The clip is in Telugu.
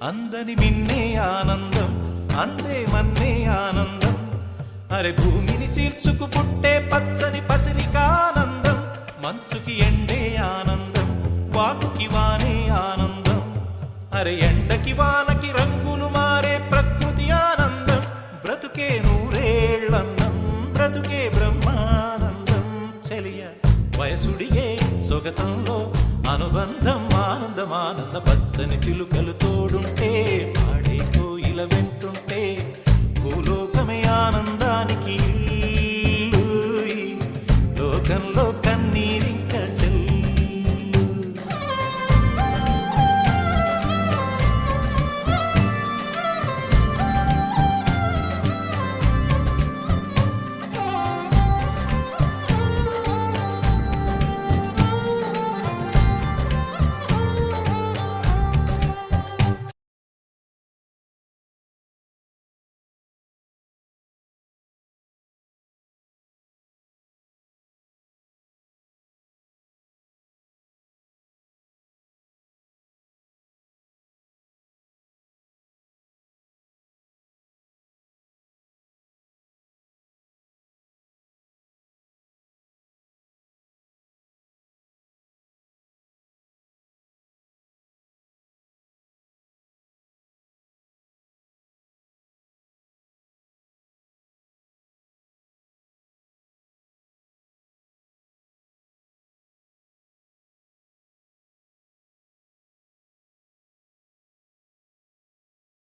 అందని మిన్నే ఆనందం అందే మన్నే ఆనందం అరే భూమిని చీల్చుకు పుట్టే పచ్చని పసిరికానందం మంచుకి ఎండే ఆనందం వాకుకి వానే ఆనందం అరే ఎండకి వానకి రంగులు మారే ప్రకృతి ఆనందం బ్రతుకే నూరేళ్ళన్నం బ్రతుకే బ్రహ్మానందం చెలియ వయసుడియే సొగతంలో అనుబంధం ఆనందం ఆనంద పచ్చని చిలుకలు తోడు